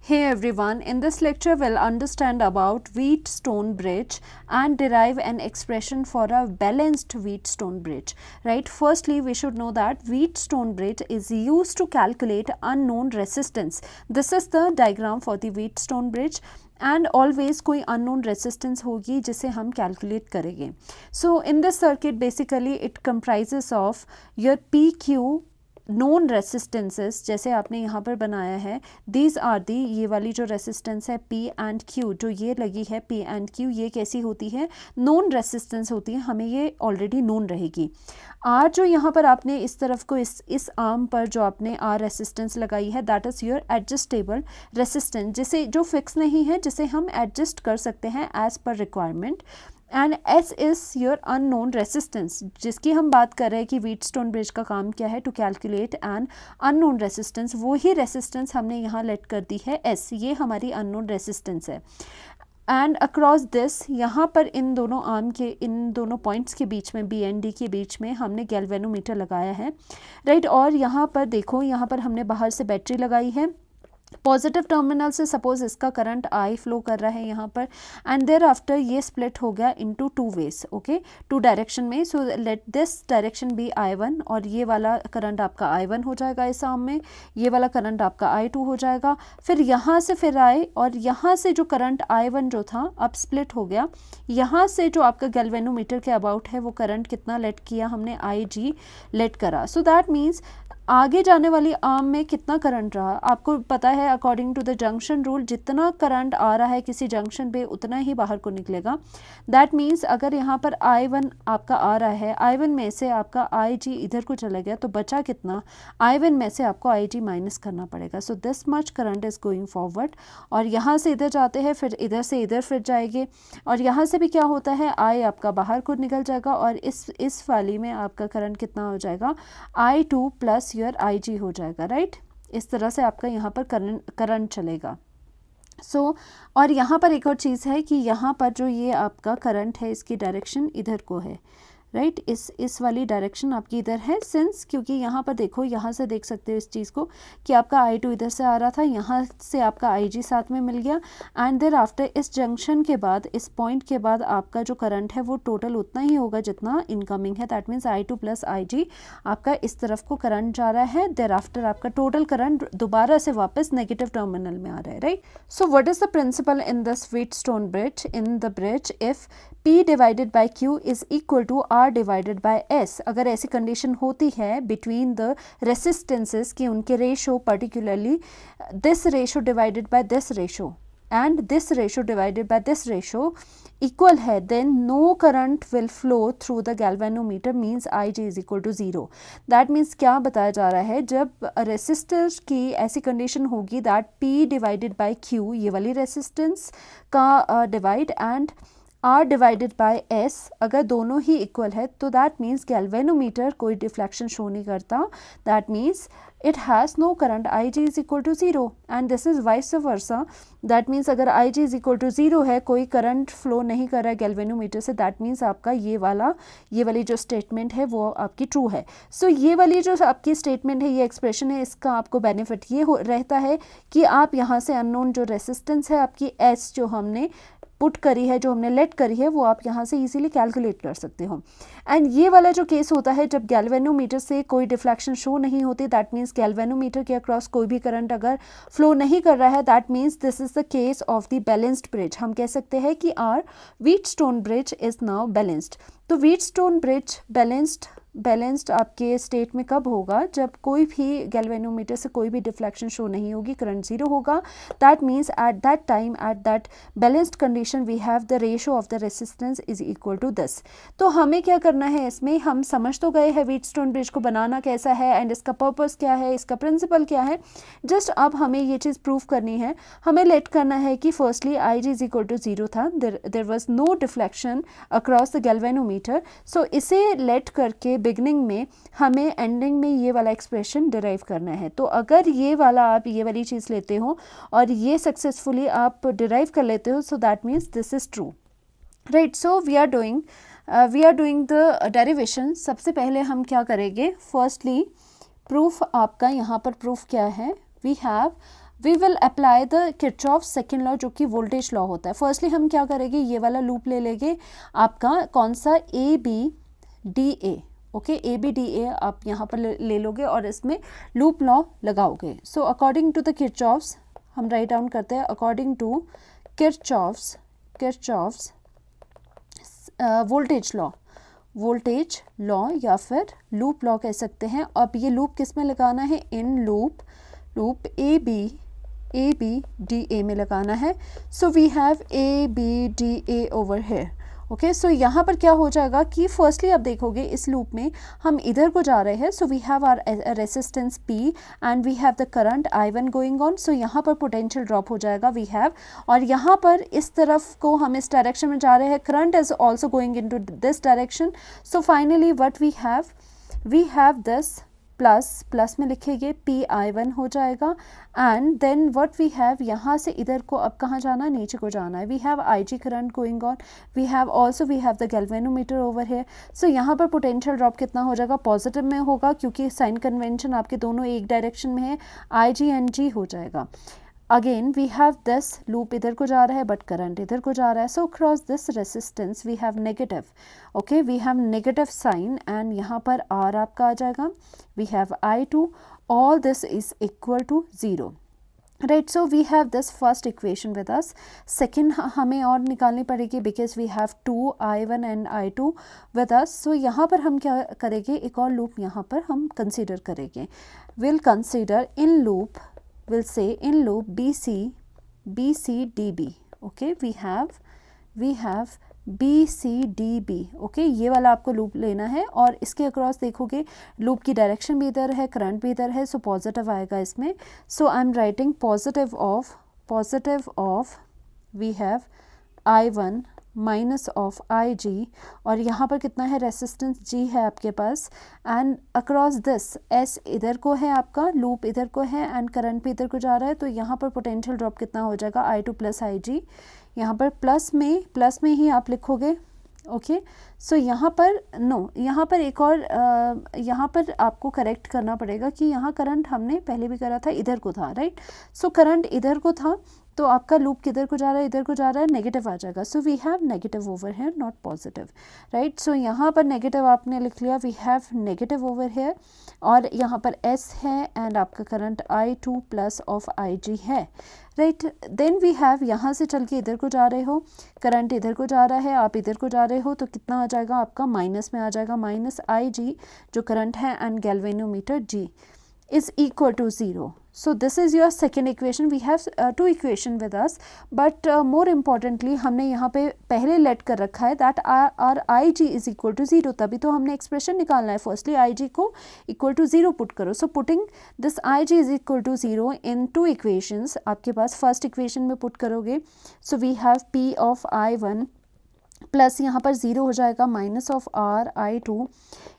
Hey everyone, in this lecture we'll understand about Wheatstone bridge and derive an expression for a balanced Wheatstone bridge, right? Firstly, we should know that Wheatstone bridge is used to calculate unknown resistance. This is the diagram for the Wheatstone bridge and always कोई unknown resistance होगी जिसे हम calculate करेंगे. So in this circuit basically it comprises of your PQ known resistances, जैसे आपने यहाँ पर बनाया है, दीज आर दी, ये वाली जो रेसिस्टेंस है P एंड Q, जो ये लगी है P एंड Q, ये कैसी होती है, नोन रेसिस्टेंस होती है, हमें ये ऑलरेडी नोन रहेगी. R जो यहाँ पर आपने इस तरफ को इस आर्म पर जो आपने R रेसिस्टेंस लगाई है, that is your adjustable resistance, जिसे जो फिक्स नहीं है, जिसे हम एडजस्ट कर सकते हैं एज पर requirement. And S is your unknown resistance, जिसकी हम बात कर रहे हैं कि व्हीटस्टोन ब्रिज का काम क्या है, to calculate an unknown resistance. वही रेसिस्टेंस हमने यहाँ लेट कर दी है S, ये हमारी अननोन रेसिस्टेंस है. एंड अक्रॉस दिस, यहाँ पर इन दोनों आर्म के, इन दोनों पॉइंट्स के बीच में, B एंड D के बीच में हमने गैल्वेनोमीटर लगाया है, राइट. और यहाँ पर देखो, यहाँ पर हमने बाहर से बैटरी लगाई है. पॉजिटिव टर्मिनल से सपोज इसका करंट I फ्लो कर रहा है यहाँ पर, एंड देयर आफ्टर ये स्प्लिट हो गया into two ways, okay, two direction में. So let this direction be I1, और ये वाला करंट आपका I1 हो जाएगा इस आर्म में, ये वाला करंट आपका I2 हो जाएगा. फिर यहाँ से फिर I, और यहाँ से जो करंट I1 जो था अब स्प्लिट हो गया. यहाँ से जो आपका गैल्वेनोमीटर के अबाउट है वो करंट कितना लेट किया हमने, IG लेट करा. सो दैट मीन्स आगे जाने वाली आर्म में कितना करंट रहा, आपको पता है according to the junction rule, जितना करंट आ रहा है किसी जंक्शन पे उतना ही बाहर को निकलेगा. दैट मीन्स अगर यहाँ पर I1 आपका आ रहा है, I1 में से आपका IG इधर को चला गया, तो बचा कितना, I1 में से आपको IG माइनस करना पड़ेगा. So this much current is going forward, और यहाँ से इधर जाते हैं, फिर इधर से इधर फिर जाएंगे, और यहाँ से भी क्या होता है, I आपका बाहर को निकल जाएगा, और इस वाली में आपका करंट कितना हो जाएगा, I2 प्लस योर IG हो जाएगा, राइट. इस तरह से आपका यहाँ पर करंट चलेगा. सो और यहाँ पर एक और चीज़ है कि यहाँ पर जो ये आपका करंट है, इसकी डायरेक्शन इधर को है, राइट. इस वाली डायरेक्शन आपकी इधर है, सिंस क्योंकि यहाँ पर देखो, यहाँ से देख सकते हो इस चीज़ को कि आपका I2 इधर से आ रहा था, यहाँ से आपका IG साथ में मिल गया, एंड देयर आफ्टर इस जंक्शन के बाद, इस पॉइंट के बाद आपका जो करंट है वो टोटल उतना ही होगा जितना इनकमिंग है. That means I2 plus IG आपका इस तरफ को करंट जा रहा है. देयर आफ्टर आपका टोटल करंट दोबारा से वापस नेगेटिव टर्मिनल में आ रहा है, right. So what is the principle in this Wheatstone bridge? In the bridge if P divided by Q is equal to R divided by S, अगर ऐसी कंडीशन होती है बिटवीन द रेसिस्टेंसेस कि उनके ratio, particularly this ratio divided by this ratio and this ratio divided by this ratio equal है, then no current will flow through the galvanometer, means IG is equal to zero. That means क्या बताया जा रहा है, जब resistor की ऐसी condition होगी that P divided by Q, ये वाली रेसिस्टेंस का divide, and R divided by S, अगर दोनों ही इक्वल है, तो दैट मीन्स गैल्वेनोमीटर कोई डिफ्लेक्शन शो नहीं करता. That means it has no current, IG is equal to zero, and this is vice versa. That means अगर IG is equal to zero है, कोई करंट फ्लो नहीं कर रहा है गैल्वेनोमीटर से, दैट मीन्स आपका ये वाली जो स्टेटमेंट है वो आपकी ट्रू है. सो ये वाली जो आपकी स्टेटमेंट है, ये एक्सप्रेशन है, इसका आपको बेनिफिट ये रहता है कि आप यहाँ से अननोन जो रेसिस्टेंस है आपकी S जो हमने पुट करी है, जो हमने लेट करी है, वो आप यहाँ से इजीली कैलकुलेट कर सकते हो. एंड ये वाला जो केस होता है जब गैल्वेनोमीटर से कोई डिफ्लेक्शन शो नहीं होती, दैट मीन्स गैल्वेनोमीटर के अक्रॉस कोई भी करंट अगर फ्लो नहीं कर रहा है, that means this is the case of the balanced bridge. हम कह सकते हैं कि our Wheatstone bridge is now balanced. तो व्हीटस्टोन ब्रिज बैलेंस्ड आपके स्टेट में कब होगा, जब कोई भी गैल्वेनोमीटर से कोई भी डिफ्लेक्शन शो नहीं होगी, करंट ज़ीरो होगा. That means at that time, at that balanced condition, we have the ratio of the resistance is equal to this. तो हमें क्या करना है, इसमें हम समझ तो गए हैं व्हीटस्टोन ब्रिज को बनाना कैसा है एंड इसका पर्पस क्या है, इसका प्रिंसिपल क्या है. जस्ट अब हमें ये चीज़ प्रूव करनी है. हमें लेट करना है कि firstly IG is equal to zero था, there was no deflection across the galvanometer. So इसे लेट करके बिगनिंग में हमें एंडिंग में ये वाला एक्सप्रेशन डिराइव करना है. तो अगर ये वाला आप ये वाली चीज़ लेते हो और ये सक्सेसफुली आप डिराइव कर लेते हो, so that means this is true, right. So we are doing the derivation. सबसे पहले हम क्या करेंगे, फर्स्टली प्रूफ आपका यहाँ पर प्रूफ क्या है, we have we will apply the Kirchhoff second law जो कि वोल्टेज लॉ होता है. फर्स्टली हम क्या करेंगे, ये वाला लूप ले लेंगे आपका कौन सा ABDA. ओके, ABDA आप यहाँ पर ले लोगे और इसमें लूप लॉ लगाओगे. So according to the Kirchhoff's हम राइट डाउन करते हैं. According to Kirchhoff's voltage law या फिर लूप लॉ कह सकते हैं. अब ये लूप किस में लगाना है, इन लूप ABDA में लगाना है. So we have ABDA over here. Okay, so यहाँ पर क्या हो जाएगा कि फर्स्टली आप देखोगे इस लूप में हम इधर को जा रहे हैं. So we have our resistance P and we have the current I1 going on. So यहाँ पर पोटेंशियल ड्रॉप हो जाएगा वी हैव, और यहाँ पर इस तरफ को हम इस डायरेक्शन में जा रहे हैं. Current is also going in to this direction. So finally what we have this plus में लिखेंगे PI1 हो जाएगा. And then what we have, यहाँ से इधर को अब कहाँ जाना है, नीचे को जाना है. We have IG current going on. We have the galvanometer over here. So यहाँ पर पोटेंशियल ड्रॉप कितना हो जाएगा, पॉजिटिव में होगा क्योंकि साइन कन्वेंशन आपके दोनों एक डायरेक्शन में है. IG एंड G हो जाएगा. Again we have this loop इधर को जा रहा है बट करंट इधर को जा रहा है. So cross this resistance we have negative. Okay, we have negative sign and यहाँ पर R आपका आ जाएगा. We have I2. All this is equal to 0. Right, so we have this first equation with us. Second हमें और निकालनी पड़ेगी because we have 2I1 and I2 with us. So यहाँ पर हम क्या करेंगे, एक और लूप यहाँ पर हम कंसिडर करेंगे. Will consider in loop, we'll say in loop BCDB. okay, we have BCDB. okay, ये वाला आपको लूप लेना है और इसके अक्रॉस देखोगे लूप की डायरेक्शन भी इधर है, करंट भी इधर है. सो पॉजिटिव आएगा इसमें. So I am writing positive of we have I1 minus of IG, और यहाँ पर कितना है, रेसिस्टेंस G है आपके पास. एंड अक्रॉस दिस S इधर को है आपका, लूप इधर को है एंड करंट भी इधर को जा रहा है. तो यहाँ पर पोटेंशियल ड्रॉप कितना हो जाएगा, I2 प्लस IG. यहाँ पर प्लस में ही आप लिखोगे. ओके, सो यहाँ पर एक और यहाँ पर आपको करेक्ट करना पड़ेगा कि यहाँ करंट हमने पहले भी करा था, इधर को था. राइट, सो करंट इधर को था तो आपका लूप किधर को जा रहा है, इधर को जा रहा है, नेगेटिव आ जाएगा. So we have negative over here not positive. Right, so यहाँ पर नेगेटिव आपने लिख लिया, we have negative over here. और यहाँ पर S है एंड आपका current I2 plus of IG है. राइट, देन वी हैव, यहाँ से चल के इधर को जा रहे हो, करंट इधर को जा रहा है, आप इधर को जा रहे हो, तो कितना आ जाएगा आपका, माइनस में आ जाएगा, माइनस IG जो करंट है and galvanometer G is equal to 0. So this is your second equation. We have two equation with us, but more importantly हमने यहाँ पे पहले लेट कर रखा है that our IG is equal to 0. तभी तो हमने एक्सप्रेशन निकालना है. फर्स्टली IG को equal to 0 पुट करो. So putting this IG is equal to 0 in two equations, आपके पास फर्स्ट इक्वेशन में पुट करोगे. So we have P of I1 plus यहाँ पर 0 हो जाएगा, minus of R I2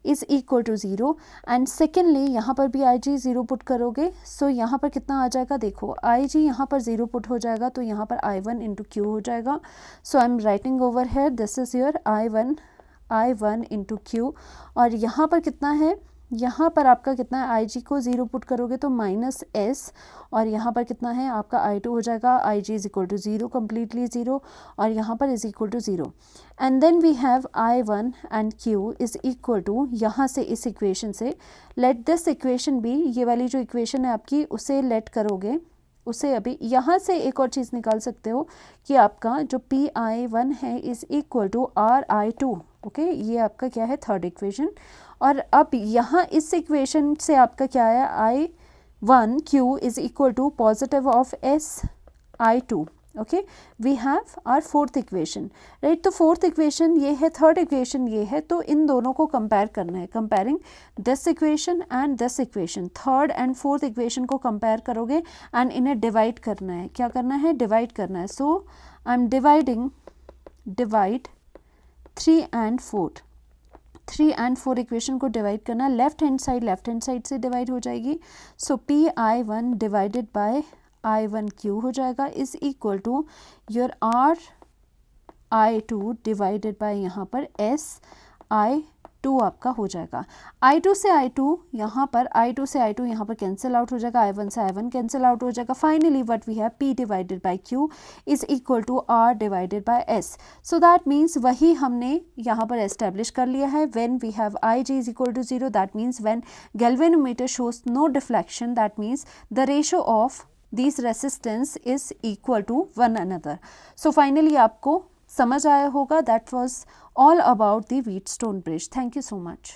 is equal to 0. And secondly यहाँ पर भी IG 0 पुट करोगे. सो यहाँ पर कितना आ जाएगा, देखो IG यहाँ पर 0 पुट हो जाएगा तो यहाँ पर I1 इंटू Q हो जाएगा. So I am writing over here this is your I1 into Q. और यहाँ पर कितना है, यहाँ पर आपका कितना है, IG को 0 पुट करोगे तो माइनस S, और यहाँ पर कितना है आपका I2 हो जाएगा, IG is equal to 0, completely 0, और यहाँ पर is equal to 0. And then we have I1 and Q is equal to, यहाँ से इस इक्वेशन से लेट दिस इक्वेशन भी, ये वाली जो इक्वेशन है आपकी उसे लेट करोगे, उसे अभी यहाँ से एक और चीज़ निकाल सकते हो कि आपका जो PI1 है is equal to RI2. Okay, ये आपका क्या है, थर्ड इक्वेशन. और अब यहाँ इस इक्वेशन से आपका क्या है, I1Q is equal to positive of SI2. Okay, we have our fourth equation. Right, तो फोर्थ इक्वेशन ये है, थर्ड इक्वेशन ये है, तो इन दोनों को कंपेयर करना है. Comparing this equation and this equation, third and fourth equation को कंपेयर करोगे एंड इन्हें डिवाइड करना है. क्या करना है, डिवाइड करना है. So I am divide 3 and 4 equation को डिवाइड करना. लेफ्ट हैंड साइड से डिवाइड हो जाएगी. So PI1 divided by I1Q हो जाएगा is equal to your RI2 divided by यहाँ पर SI2. 2 आपका हो जाएगा। I2 से I2 यहाँ पर, I2 से I2 यहाँ पर कैंसिल आउट हो जाएगा, I1 से I1 कैंसिल आउट हो जाएगा। Finally what we have P divided by Q is equal to R divided by S। So that means वही हमने यहाँ पर एस्टेब्लिश कर लिया है। When we have Ig is equal to 0, that means when galvanometer shows no deflection, that means the ratio of these resistance is equal to one another. So finally आपको समझ आया होगा. That was all about the Wheatstone bridge. Thank you so much.